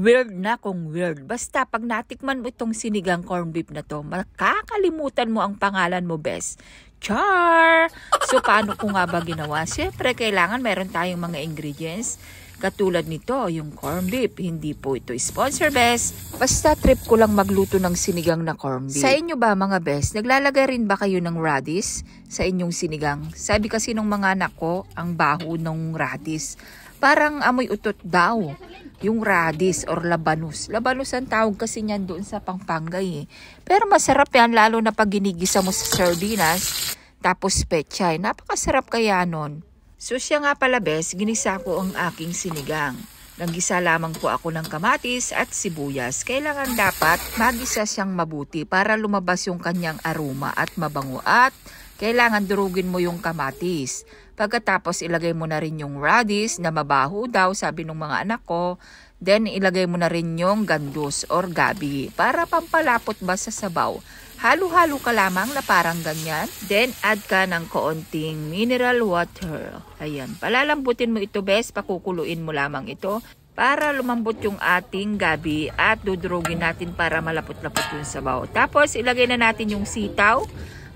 Weird na kung weird. Basta pag natikman mo itong sinigang corned beef na to, makakalimutan mo ang pangalan mo, bes. Char! So, paano ko nga ba ginawa? Siyempre, kailangan meron tayong mga ingredients. Katulad nito, yung corned beef. Hindi po ito sponsor, bes. Basta trip ko lang magluto ng sinigang na corned beef. Sa inyo ba, mga bes, naglalagay rin ba kayo ng radish sa inyong sinigang? Sabi kasi ng mga anak ko, ang baho ng radish. Parang amoy utot daw. Yung radish or labanus. Labanus ang tawag kasi niyan doon sa Pampanga eh. Pero masarap yan lalo na pag ginigisa mo sa sardinas. Tapos pechay. Napakasarap kaya nun. So siya nga pala bes, ginisa ko ang aking sinigang. Naggisa lamang po ako ng kamatis at sibuyas. Kailangan dapat magisa siyang mabuti para lumabas yung kanyang aroma at mabango. At kailangan durugin mo yung kamatis. Pagkatapos ilagay mo na rin yung radish na mabaho daw sabi ng mga anak ko. Then ilagay mo na rin yung gandus or gabi para pampalapot ba sa sabaw. Halo-halo ka lamang na parang ganyan. Then add ka ng kaunting mineral water. Ayan, palalambutin mo ito bes, pakukuluin mo lamang ito para lumambot yung ating gabi at dudurugin natin para malapot-lapot yung sabaw. Tapos ilagay na natin yung sitaw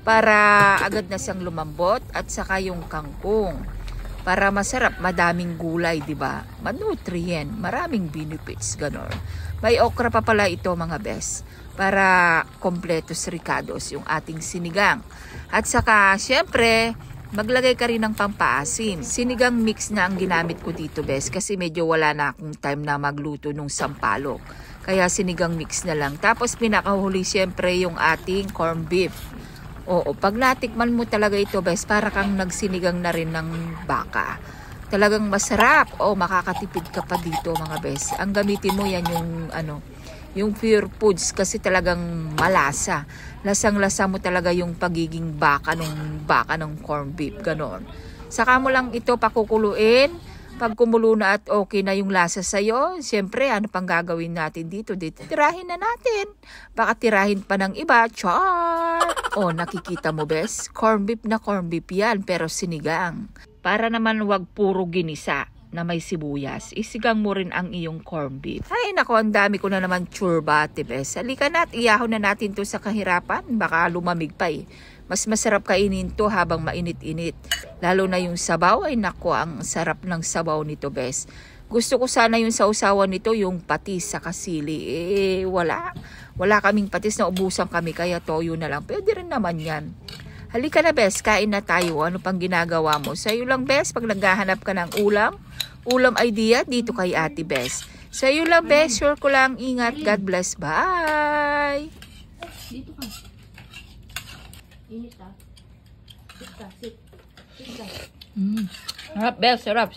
para agad na siyang lumambot at saka yung kangkong. Para masarap, madaming gulay, di ba? Manutrient, maraming benefits, ganon. May okra pa pala ito mga bes para kompletos ricados yung ating sinigang. At saka, syempre, maglagay ka rin ng pampaasim. Sinigang mix na ang ginamit ko dito bes kasi medyo wala na akong time na magluto nung sampalok. Kaya sinigang mix na lang. Tapos pinakahuli syempre yung ating corned beef. Oo, pag natikman mo talaga ito, bes, para kang nagsinigang na rin ng baka. Talagang masarap. O, makakatipid ka pa dito, mga bes. Ang gamitin mo yan yung pure foods kasi talagang malasa. Lasang-lasa mo talaga yung pagiging baka ng corned beef, ganon. Saka mo lang ito pakukuluin. Pag kumulo na at okay na yung lasa sa'yo, siyempre, ano pang gagawin natin dito? Tirahin na natin. Baka tirahin pa ng iba. Char! O, nakikita mo, bes? Corned beef yan, pero sinigang. Para naman wag puro ginisa na may sibuyas. Isigang mo rin ang iyong corned beef. Ay, nako, ang dami ko na naman churbate, bes. Halika na at iyahon na natin to sa kahirapan. Baka lumamig pa eh. Mas masarap kainin to habang mainit-init. Lalo na yung sabaw, ay nako, ang sarap ng sabaw nito, bes. Gusto ko sana yung sausawan nito, yung patis sa kasili. Eh, wala. Wala kaming patis, na ubusan kami, kaya toyo na lang. Pwede rin naman yan. Halika na, bes, kain na tayo. Ano pang ginagawa mo? Sa'yo lang, bes, pag naghahanap ka ng ulam idea, dito kay Ate Bes. Sa'yo lang, bes, sure ko lang. Ingat, God bless, bye! Dito ka. Init ah. Sit ka, sit. Sit ka. Sarap, bes, sarap.